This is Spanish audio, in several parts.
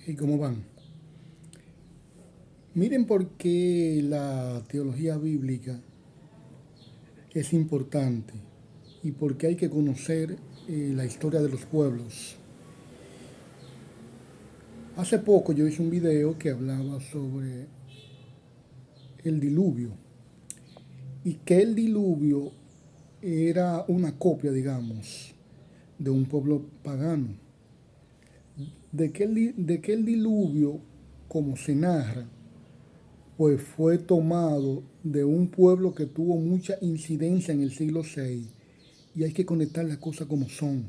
¿Y cómo van? Miren por qué la teología bíblica es importante y por qué hay que conocer la historia de los pueblos. Hace poco yo hice un video que hablaba sobre el diluvio y que el diluvio era una copia, digamos, de un pueblo pagano. De que el diluvio, como se narra, pues fue tomado de un pueblo que tuvo mucha incidencia en el siglo VI y hay que conectar las cosas como son.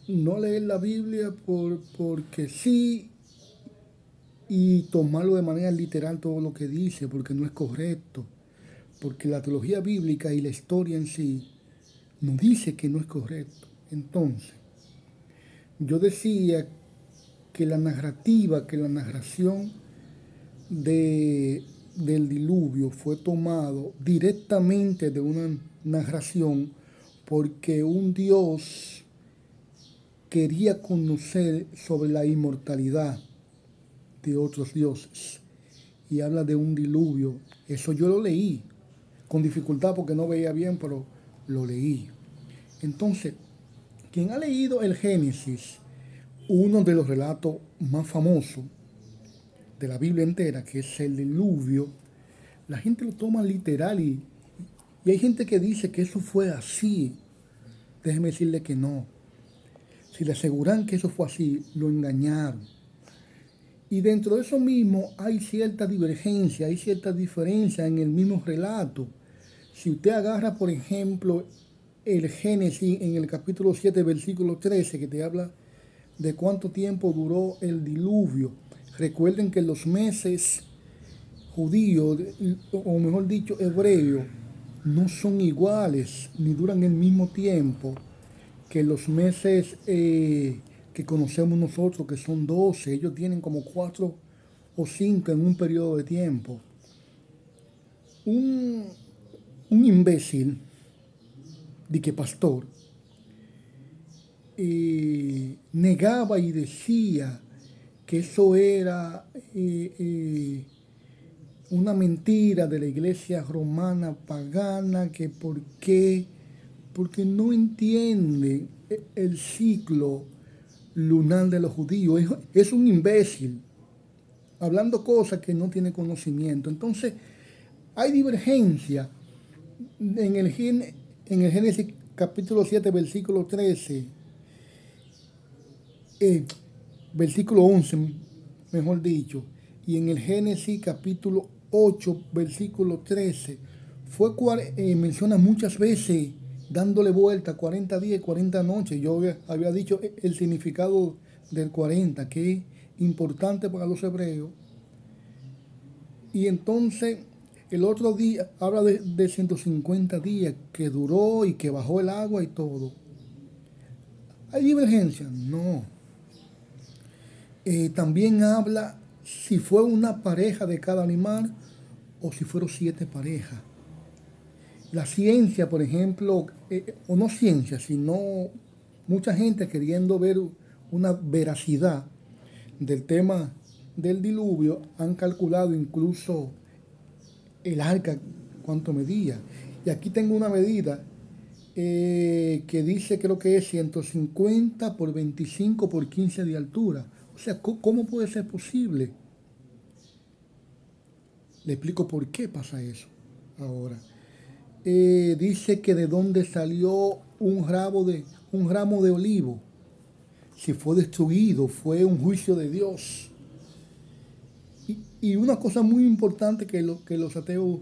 No leer la Biblia porque sí y tomarlo de manera literal todo lo que dice, porque no es correcto, porque la teología bíblica y la historia en sí nos dice que no es correcto. Entonces, yo decía que la narrativa, que la narración del diluvio fue tomado directamente de una narración porque un Dios quería conocer sobre la inmortalidad de otros dioses y habla de un diluvio. Eso yo lo leí con dificultad porque no veía bien, pero lo leí. Entonces, quien ha leído el Génesis, uno de los relatos más famosos de la Biblia entera, que es el diluvio, la gente lo toma literal y hay gente que dice que eso fue así. Déjeme decirle que no. Si le aseguran que eso fue así, lo engañaron. Y dentro de eso mismo hay cierta divergencia, hay cierta diferencia en el mismo relato. Si usted agarra, por ejemplo, el Génesis en el capítulo 7, versículo 13, que te habla de cuánto tiempo duró el diluvio. Recuerden que los meses judíos, o mejor dicho, hebreos, no son iguales ni duran el mismo tiempo que los meses que conocemos nosotros, que son 12. Ellos tienen como 4 o 5 en un periodo de tiempo. Un, un imbécil, de que pastor, negaba y decía que eso era una mentira de la iglesia romana pagana, que por qué, porque no entiende el ciclo lunar de los judíos. Es un imbécil, hablando cosas que no tiene conocimiento. Entonces, hay divergencia en el Génesis capítulo 7, versículo 13, eh, versículo 11, mejor dicho, y en el Génesis capítulo 8, versículo 13, menciona muchas veces dándole vuelta 40 días y 40 noches. Yo había dicho el significado del 40, que es importante para los hebreos. Y entonces el otro día habla de 150 días que duró y que bajó el agua y todo. ¿Hay divergencia? No. También habla si fue una pareja de cada animal o si fueron 7 parejas. La ciencia, por ejemplo, o no ciencia, sino mucha gente queriendo ver una veracidad del tema del diluvio, han calculado incluso el arca cuánto medía. Y aquí tengo una medida que dice, creo que es 150 por 25 por 15 de altura. O sea, ¿cómo puede ser posible? Le explico por qué pasa eso ahora. Dice que de dónde salió un ramo de olivo. Si fue destruido, fue un juicio de Dios. Y una cosa muy importante que los ateos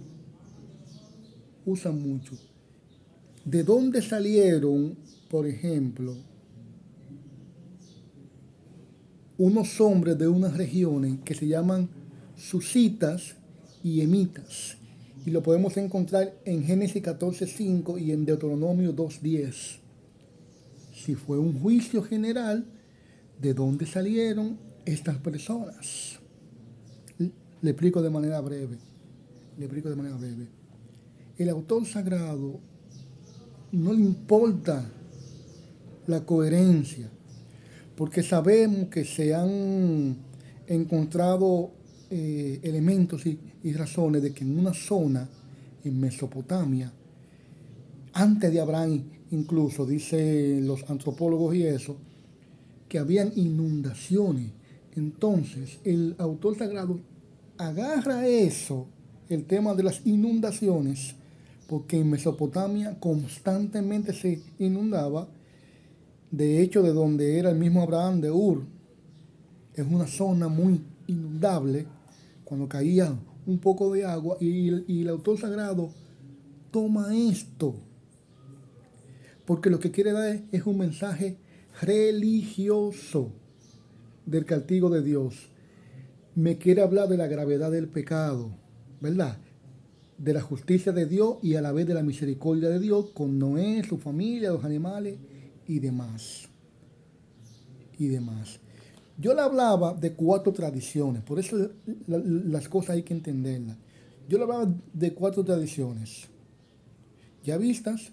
usan mucho. ¿De dónde salieron, por ejemplo, unos hombres de unas regiones que se llaman susitas y emitas? Y lo podemos encontrar en Génesis 14:5 y en Deuteronomio 2:10. Si fue un juicio general, ¿de dónde salieron estas personas? Le explico de manera breve. Le explico de manera breve. El autor sagrado no le importa la coherencia, porque sabemos que se han encontrado elementos y razones de que en una zona, en Mesopotamia, antes de Abraham incluso, dicen los antropólogos y eso, que habían inundaciones. Entonces, el autor sagrado agarra eso, el tema de las inundaciones, porque en Mesopotamia constantemente se inundaba. De hecho, de donde era el mismo Abraham, de Ur, es una zona muy inundable cuando caía un poco de agua, y el autor sagrado toma esto porque lo que quiere dar es un mensaje religioso del castigo de Dios. Me quiere hablar de la gravedad del pecado, ¿verdad? De la justicia de Dios y a la vez de la misericordia de Dios con Noé, su familia, los animales y demás. Y demás. Yo le hablaba de 4 tradiciones, por eso las cosas hay que entenderlas. Yo le hablaba de 4 tradiciones: yavistas,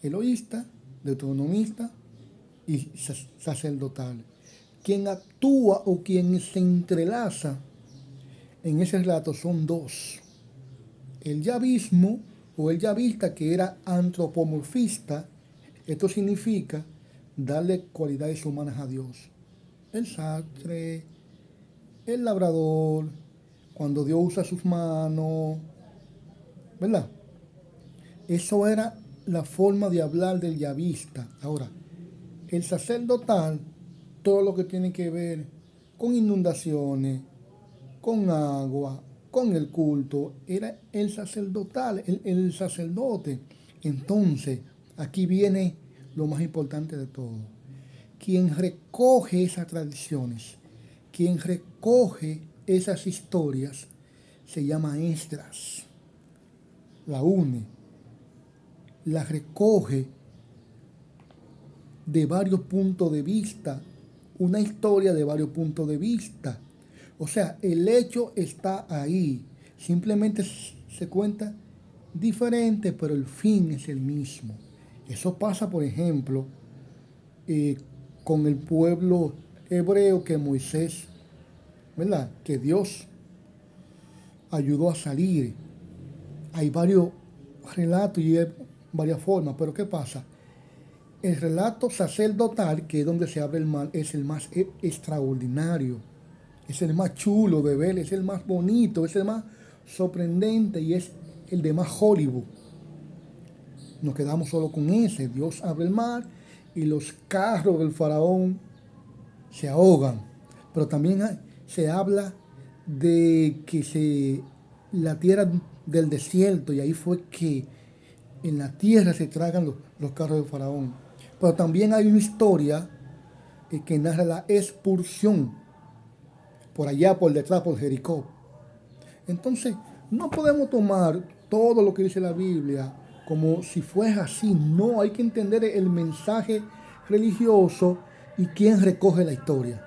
eloísta, deuteronomista y sacerdotal. Quien actúa o quien se entrelaza en ese relato son 2. El yavismo o el yavista, que era antropomorfista. Esto significa darle cualidades humanas a Dios. El sastre, el labrador, cuando Dios usa sus manos, ¿verdad? Eso era la forma de hablar del yavista. Ahora, el sacerdotal, todo lo que tiene que ver con inundaciones, con agua, con el culto, era el sacerdotal, el sacerdote. Entonces, aquí viene lo más importante de todo. Quien recoge esas tradiciones, quien recoge esas historias, se llama Esdras. La une, la recoge de varios puntos de vista, una historia de varios puntos de vista. O sea, el hecho está ahí, simplemente se cuenta diferente, pero el fin es el mismo. Eso pasa, por ejemplo, con el pueblo hebreo, que Moisés, ¿verdad? Que Dios ayudó a salir. Hay varios relatos y hay varias formas, pero ¿qué pasa? El relato sacerdotal, que es donde se abre el mar, es el más extraordinario, es el más chulo de ver, es el más bonito, es el más sorprendente y es el de más Hollywood. Nos quedamos solo con ese. Dios abre el mar y los carros del faraón se ahogan. Pero también se habla de que la tierra del desierto, y ahí fue que en la tierra se tragan los carros del faraón. Pero también hay una historia que narra la expulsión por allá, por detrás, por Jericó. Entonces, no podemos tomar todo lo que dice la Biblia como si fuera así. No, hay que entender el mensaje religioso y quién recoge la historia.